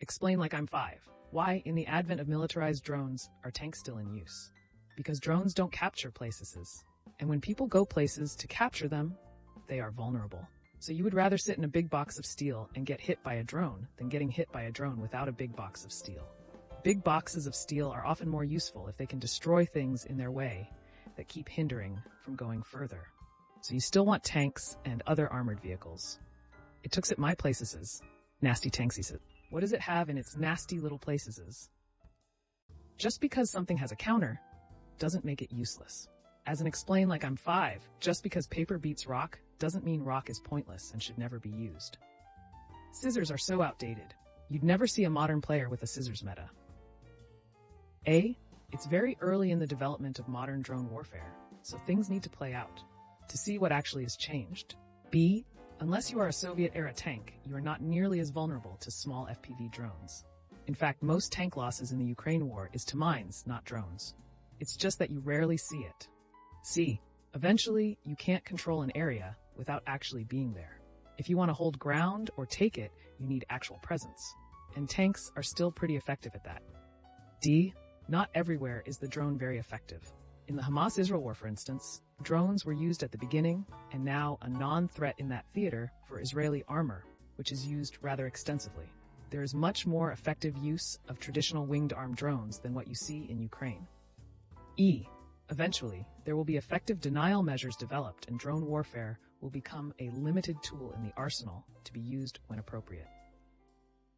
Explain like I'm 5. Why, in the advent of militarized drones, are tanks still in use? Because drones don't capture places. And when people go places to capture them, they are vulnerable. So you would rather sit in a big box of steel and get hit by a drone than getting hit by a drone without a big box of steel. Big boxes of steel are often more useful if they can destroy things in their way that keep hindering from going further. So you still want tanks and other armored vehicles. It took it my places. Nasty tanksies. What does it have in its nasty little places? Just because something has a counter doesn't make it useless. As an explain like I'm 5, just because paper beats rock doesn't mean rock is pointless and should never be used. Scissors are so outdated. You'd never see a modern player with a scissors meta. A. It's very early in the development of modern drone warfare, so things need to play out to see what actually has changed. B. Unless you are a Soviet-era tank, you are not nearly as vulnerable to small FPV drones. In fact, most tank losses in the Ukraine war is to mines, not drones. It's just that you rarely see it. C. Eventually, you can't control an area without actually being there. If you want to hold ground or take it, you need actual presence. And tanks are still pretty effective at that. D. Not everywhere is the drone very effective. In the Hamas-Israel war, for instance, drones were used at the beginning and now a non-threat in that theater for Israeli armor, which is used rather extensively. There is much more effective use of traditional winged armed drones than what you see in Ukraine. E. Eventually, there will be effective denial measures developed and drone warfare will become a limited tool in the arsenal to be used when appropriate.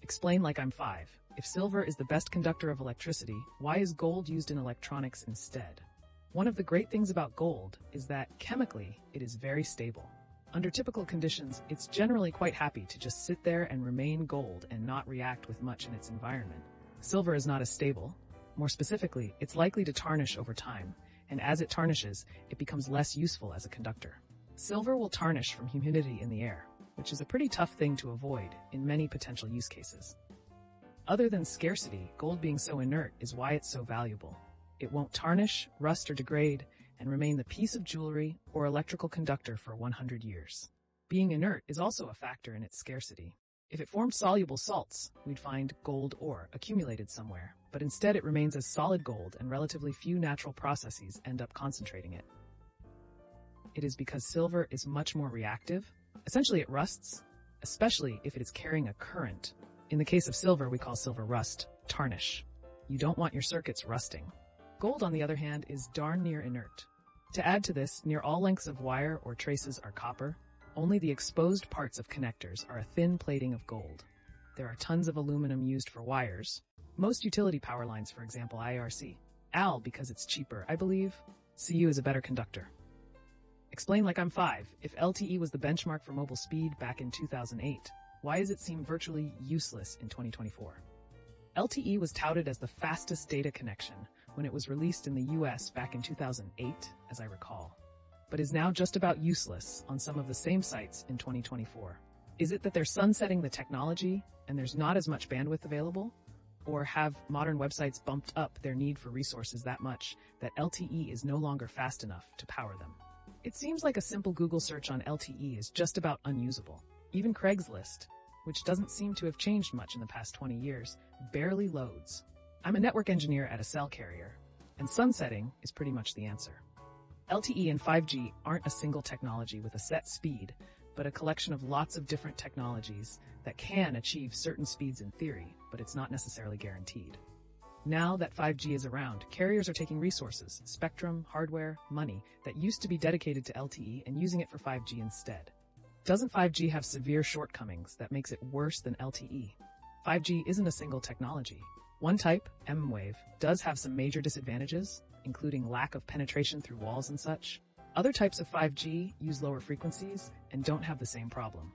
Explain like I'm 5. If silver is the best conductor of electricity, why is gold used in electronics instead? One of the great things about gold is that, chemically, it is very stable. Under typical conditions, it's generally quite happy to just sit there and remain gold and not react with much in its environment. Silver is not as stable. More specifically, it's likely to tarnish over time, and as it tarnishes, it becomes less useful as a conductor. Silver will tarnish from humidity in the air, which is a pretty tough thing to avoid in many potential use cases. Other than scarcity, gold being so inert is why it's so valuable. It won't tarnish, rust, or degrade, and remain the piece of jewelry or electrical conductor for 100 years. Being inert is also a factor in its scarcity. If it formed soluble salts, we'd find gold ore accumulated somewhere, but instead it remains as solid gold and relatively few natural processes end up concentrating it. It is because silver is much more reactive. Essentially it rusts, especially if it is carrying a current. In the case of silver, we call silver rust tarnish. You don't want your circuits rusting. Gold, on the other hand, is darn near inert. To add to this, near all lengths of wire or traces are copper. Only the exposed parts of connectors are a thin plating of gold. There are tons of aluminum used for wires. Most utility power lines, for example, IRC. Al, because it's cheaper, I believe. Cu is a better conductor. Explain like I'm 5. If LTE was the benchmark for mobile speed back in 2008, why does it seem virtually useless in 2024? LTE was touted as the fastest data connection when it was released in the US back in 2008, as I recall, but is now just about useless on some of the same sites in 2024. Is it that they're sunsetting the technology and there's not as much bandwidth available? Or have modern websites bumped up their need for resources that much that LTE is no longer fast enough to power them? It seems like a simple Google search on LTE is just about unusable. Even Craigslist, which doesn't seem to have changed much in the past 20 years, barely loads. I'm a network engineer at a cell carrier, and sunsetting is pretty much the answer. LTE and 5G aren't a single technology with a set speed, but a collection of lots of different technologies that can achieve certain speeds in theory, but it's not necessarily guaranteed. Now that 5G is around, carriers are taking resources, spectrum, hardware, money that used to be dedicated to LTE and using it for 5G instead. Doesn't 5G have severe shortcomings that makes it worse than LTE? 5G isn't a single technology. One type, M-Wave, does have some major disadvantages, including lack of penetration through walls and such. Other types of 5G use lower frequencies and don't have the same problem.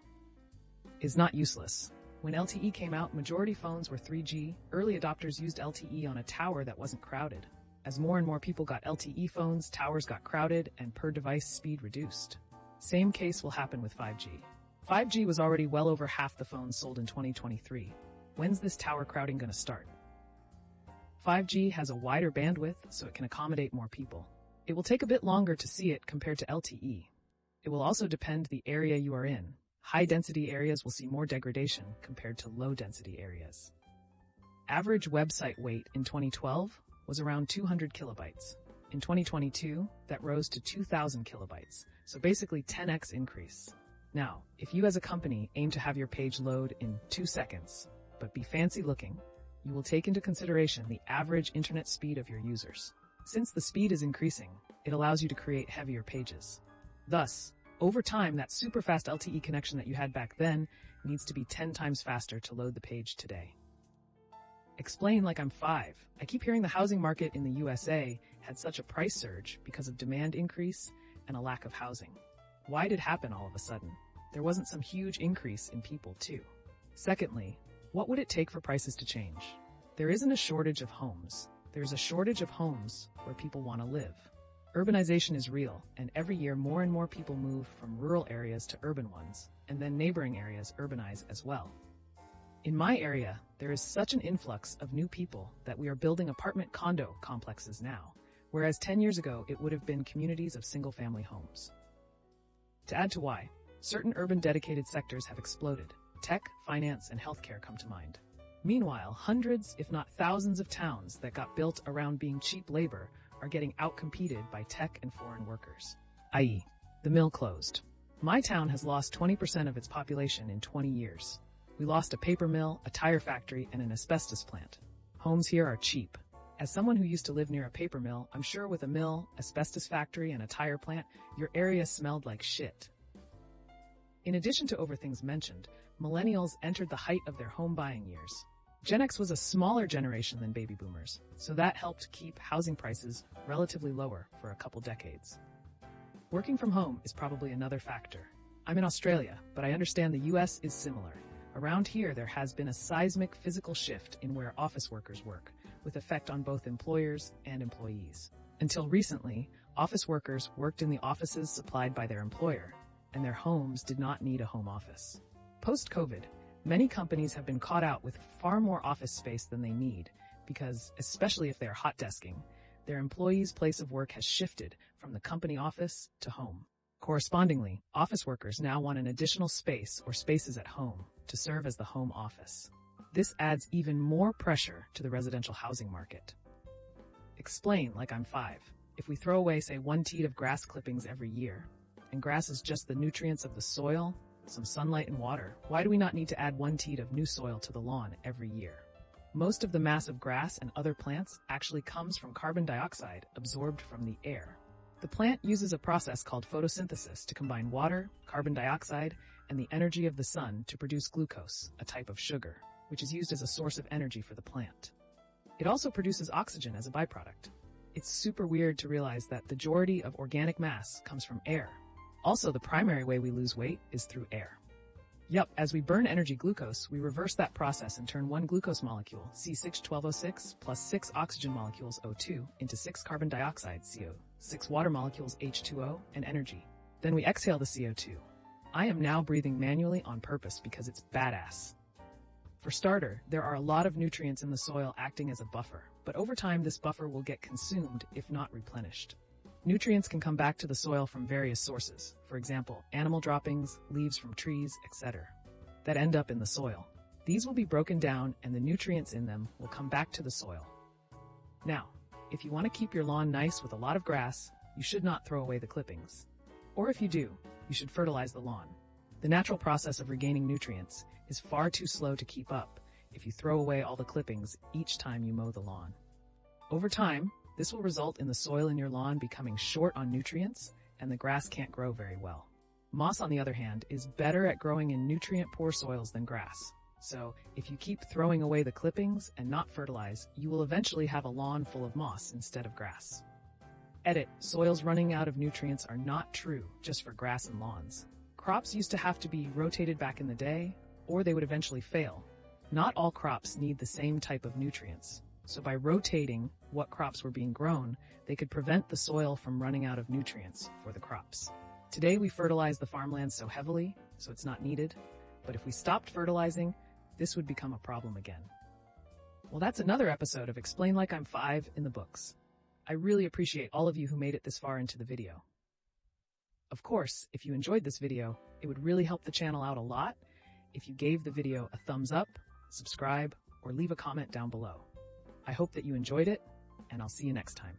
Is not useless. When LTE came out, majority phones were 3G. Early adopters used LTE on a tower that wasn't crowded. As more and more people got LTE phones, towers got crowded and per device speed reduced. Same case will happen with 5G. 5G was already well over half the phones sold in 2023. When's this tower crowding going to start? 5G has a wider bandwidth, so it can accommodate more people. It will take a bit longer to see it compared to LTE. It will also depend the area you are in. High-density areas will see more degradation compared to low-density areas. average website weight in 2012 was around 200 kilobytes. In 2022, that rose to 2,000 kilobytes, so basically 10x increase. Now, if you as a company aim to have your page load in 2 seconds, but be fancy looking, you will take into consideration the average internet speed of your users. Since the speed is increasing, it allows you to create heavier pages. Thus, over time, that super fast LTE connection that you had back then needs to be 10 times faster to load the page today. Explain like I'm 5. I keep hearing the housing market in the USA had such a price surge because of demand increase and a lack of housing. Why did it happen all of a sudden? There wasn't some huge increase in people too. Secondly, what would it take for prices to change? There isn't a shortage of homes. There's a shortage of homes where people want to live. Urbanization is real, and every year more and more people move from rural areas to urban ones, and then neighboring areas urbanize as well. In my area, there is such an influx of new people that we are building apartment condo complexes now, whereas 10 years ago it would have been communities of single-family homes. To add to why, certain urban dedicated sectors have exploded. Tech, finance, and healthcare come to mind. Meanwhile, hundreds, if not thousands of towns that got built around being cheap labor are getting outcompeted by tech and foreign workers, i.e., the mill closed. My town has lost 20% of its population in 20 years. We lost a paper mill, a tire factory, and an asbestos plant. Homes here are cheap. As someone who used to live near a paper mill, I'm sure with a mill, asbestos factory, and a tire plant, your area smelled like shit. In addition to over things mentioned, millennials entered the height of their home buying years. Gen X was a smaller generation than baby boomers, so that helped keep housing prices relatively lower for a couple decades. Working from home is probably another factor. I'm in Australia, but I understand the US is similar. Around here, there has been a seismic physical shift in where office workers work, with effect on both employers and employees. Until recently, office workers worked in the offices supplied by their employer, and their homes did not need a home office. Post-COVID, many companies have been caught out with far more office space than they need because, especially if they are hot desking, their employees' place of work has shifted from the company office to home. Correspondingly, office workers now want an additional space or spaces at home to serve as the home office. This adds even more pressure to the residential housing market. Explain like I'm 5. If we throw away, say, 1 teat of grass clippings every year, and grass is just the nutrients of the soil, some sunlight and water, why do we not need to add 1 teat of new soil to the lawn every year? Most of the mass of grass and other plants actually comes from carbon dioxide absorbed from the air. The plant uses a process called photosynthesis to combine water, carbon dioxide, and the energy of the sun to produce glucose, a type of sugar, which is used as a source of energy for the plant. It also produces oxygen as a byproduct. It's super weird to realize that the majority of organic mass comes from air. Also, the primary way we lose weight is through air. Yup, as we burn energy glucose, we reverse that process and turn 1 glucose molecule, C6H12O6, plus 6 oxygen molecules, O2, into 6 carbon dioxide, CO, 6 water molecules, H2O, and energy. Then we exhale the CO2. I am now breathing manually on purpose because it's badass. For starter, there are a lot of nutrients in the soil acting as a buffer, but over time this buffer will get consumed if not replenished. Nutrients can come back to the soil from various sources, for example, animal droppings, leaves from trees, etc., that end up in the soil. These will be broken down and the nutrients in them will come back to the soil. Now, if you want to keep your lawn nice with a lot of grass, you should not throw away the clippings. Or if you do, you should fertilize the lawn. The natural process of regaining nutrients is far too slow to keep up if you throw away all the clippings each time you mow the lawn. Over time, this will result in the soil in your lawn becoming short on nutrients, and the grass can't grow very well. Moss, on the other hand, is better at growing in nutrient-poor soils than grass. So, if you keep throwing away the clippings and not fertilize, you will eventually have a lawn full of moss instead of grass. Edit: soils running out of nutrients are not true just for grass and lawns. Crops used to have to be rotated back in the day, or they would eventually fail. Not all crops need the same type of nutrients. So by rotating what crops were being grown, they could prevent the soil from running out of nutrients for the crops. Today we fertilize the farmland so heavily, so it's not needed. But if we stopped fertilizing, this would become a problem again. Well, that's another episode of Explain Like I'm 5 in the books. I really appreciate all of you who made it this far into the video. Of course, if you enjoyed this video, it would really help the channel out a lot if you gave the video a thumbs up, subscribe, or leave a comment down below. I hope that you enjoyed it, and I'll see you next time.